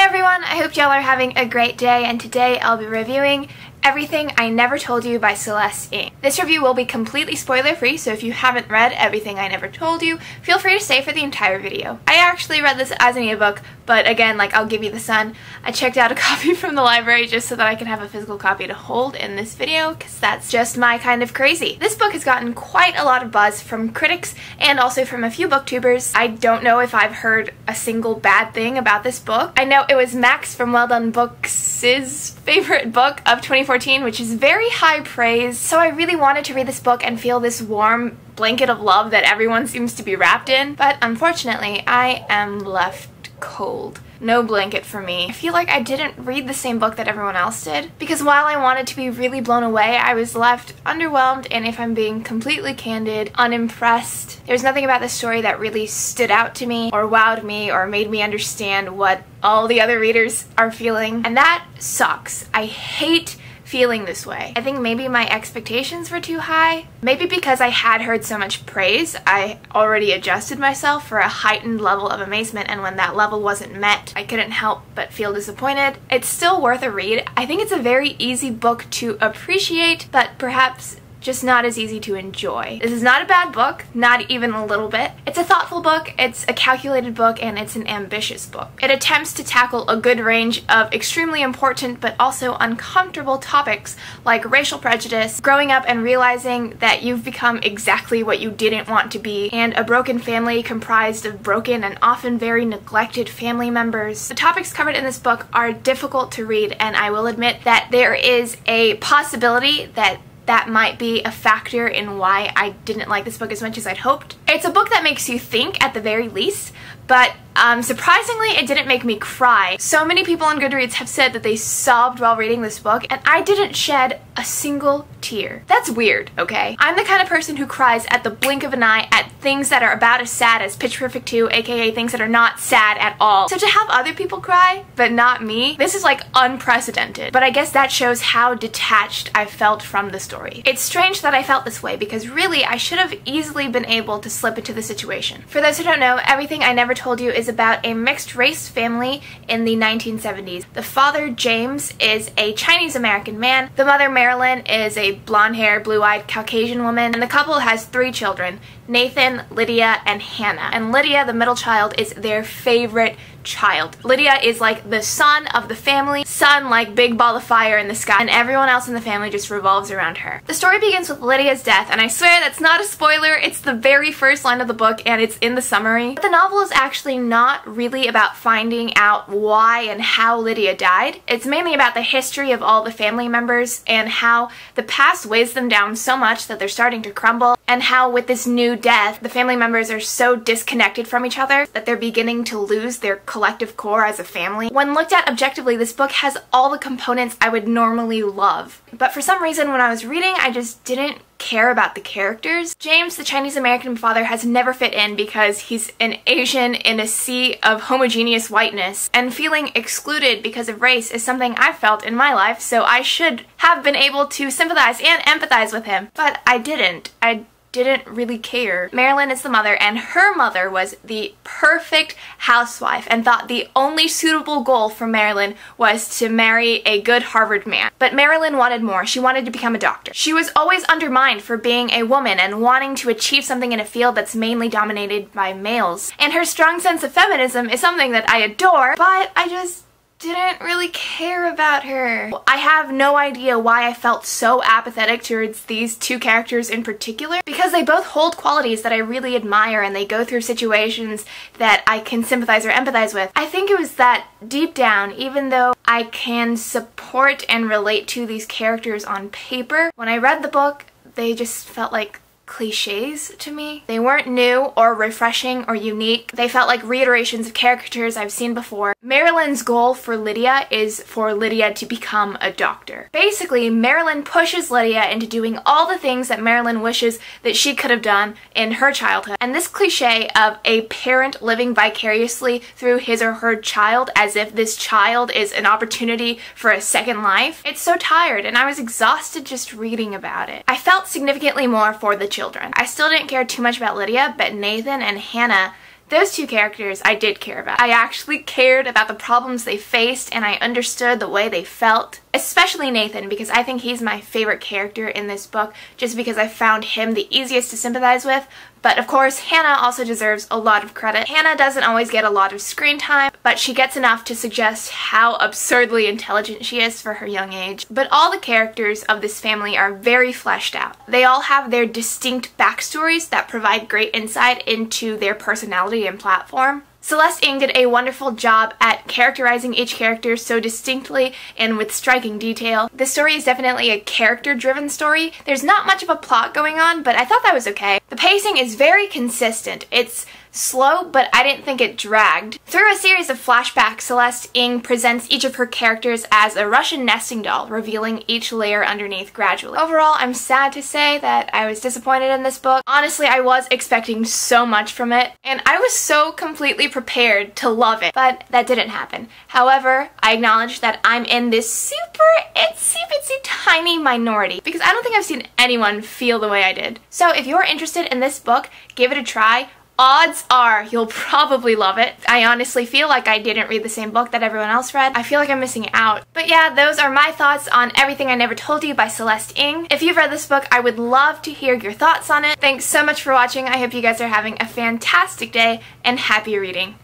everyone, I hope y'all are having a great day, and today I'll be reviewing Everything I Never Told You by Celeste Ng. This review will be completely spoiler-free, so if you haven't read Everything I Never Told You, feel free to stay for the entire video. I actually read this as an ebook, but again, like I'll give you the sun, I checked out a copy from the library just so that I can have a physical copy to hold in this video, because that's just my kind of crazy. This book has gotten quite a lot of buzz from critics and also from a few booktubers. I don't know if I've heard a single bad thing about this book. I know it was Max from Well Done Books' favorite book of 2014, which is very high praise, so I really wanted to read this book and feel this warm blanket of love that everyone seems to be wrapped in, but unfortunately I am left cold. No blanket for me. I feel like I didn't read the same book that everyone else did, because while I wanted to be really blown away, I was left underwhelmed and, if I'm being completely candid, unimpressed. There's nothing about this story that really stood out to me or wowed me or made me understand what all the other readers are feeling, and that sucks. I hate feeling this way. I think maybe my expectations were too high. Maybe because I had heard so much praise, I already adjusted myself for a heightened level of amazement, and when that level wasn't met, I couldn't help but feel disappointed. It's still worth a read. I think it's a very easy book to appreciate, but perhaps just not as easy to enjoy. This is not a bad book, not even a little bit. It's a thoughtful book, it's a calculated book, and it's an ambitious book. It attempts to tackle a good range of extremely important but also uncomfortable topics like racial prejudice, growing up and realizing that you've become exactly what you didn't want to be, and a broken family comprised of broken and often very neglected family members. The topics covered in this book are difficult to read, and I will admit that there is a possibility that might be a factor in why I didn't like this book as much as I'd hoped. It's a book that makes you think at the very least, but surprisingly it didn't make me cry. So many people on Goodreads have said that they sobbed while reading this book, and I didn't shed a single tear. That's weird, okay? I'm the kind of person who cries at the blink of an eye at things that are about as sad as Pitch Perfect 2, aka things that are not sad at all. So to have other people cry, but not me, this is like unprecedented. But I guess that shows how detached I felt from the story. It's strange that I felt this way, because really I should have easily been able to slip into the situation. For those who don't know, Everything I Never Told You is about a mixed-race family in the 1970s. The father, James, is a Chinese-American man. The mother, Marilyn, is a blonde-haired, blue-eyed Caucasian woman, and the couple has 3 children, Nathan, Lydia, and Hannah. And Lydia, the middle child, is their favorite child. Lydia is like the sun of the family, sun like big ball of fire in the sky, and everyone else in the family just revolves around her. The story begins with Lydia's death, and I swear that's not a spoiler, it's the very first line of the book and it's in the summary. But the novel is actually not really about finding out why and how Lydia died. It's mainly about the history of all the family members and how the past weighs them down so much that they're starting to crumble, and how with this new death, the family members are so disconnected from each other that they're beginning to lose their collective core as a family. When looked at objectively, this book has all the components I would normally love. But for some reason, when I was reading, I just didn't care about the characters. James, the Chinese-American father, has never fit in because he's an Asian in a sea of homogeneous whiteness, and feeling excluded because of race is something I've felt in my life, so I should have been able to sympathize and empathize with him. But I didn't. I didn't really care. Marilyn is the mother, and her mother was the perfect housewife and thought the only suitable goal for Marilyn was to marry a good Harvard man. But Marilyn wanted more. She wanted to become a doctor. She was always undermined for being a woman and wanting to achieve something in a field that's mainly dominated by males. And her strong sense of feminism is something that I adore, but I just didn't really care about her. I have no idea why I felt so apathetic towards these 2 characters in particular, because they both hold qualities that I really admire and they go through situations that I can sympathize or empathize with. I think it was that deep down, even though I can support and relate to these characters on paper, when I read the book, they just felt like cliches to me. They weren't new or refreshing or unique. They felt like reiterations of characters I've seen before. Marilyn's goal for Lydia is for Lydia to become a doctor. Basically, Marilyn pushes Lydia into doing all the things that Marilyn wishes that she could have done in her childhood. And this cliche of a parent living vicariously through his or her child as if this child is an opportunity for a second life, it's so tired, and I was exhausted just reading about it. I felt significantly more for the children. I still didn't care too much about Lydia, but Nathan and Hannah Those two characters I did care about. I actually cared about the problems they faced, and I understood the way they felt. Especially Nathan, because I think he's my favorite character in this book, just because I found him the easiest to sympathize with. But of course, Hannah also deserves a lot of credit. Hannah doesn't always get a lot of screen time, but she gets enough to suggest how absurdly intelligent she is for her young age. But all the characters of this family are very fleshed out. They all have their distinct backstories that provide great insight into their personality and platform. Celeste Ng did a wonderful job at characterizing each character so distinctly and with striking detail. This story is definitely a character-driven story. There's not much of a plot going on, but I thought that was okay. The pacing is very consistent. It's slow, but I didn't think it dragged. Through a series of flashbacks, Celeste Ng presents each of her characters as a Russian nesting doll, revealing each layer underneath gradually. Overall, I'm sad to say that I was disappointed in this book. Honestly, I was expecting so much from it, and I was so completely prepared to love it, but that didn't happen. However, I acknowledge that I'm in this super itsy bitsy tiny minority, because I don't think I've seen anyone feel the way I did. So if you're interested in this book, give it a try. Odds are you'll probably love it. I honestly feel like I didn't read the same book that everyone else read. I feel like I'm missing out. But yeah, those are my thoughts on Everything I Never Told You by Celeste Ng. If you've read this book, I would love to hear your thoughts on it. Thanks so much for watching. I hope you guys are having a fantastic day and happy reading.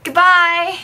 Goodbye!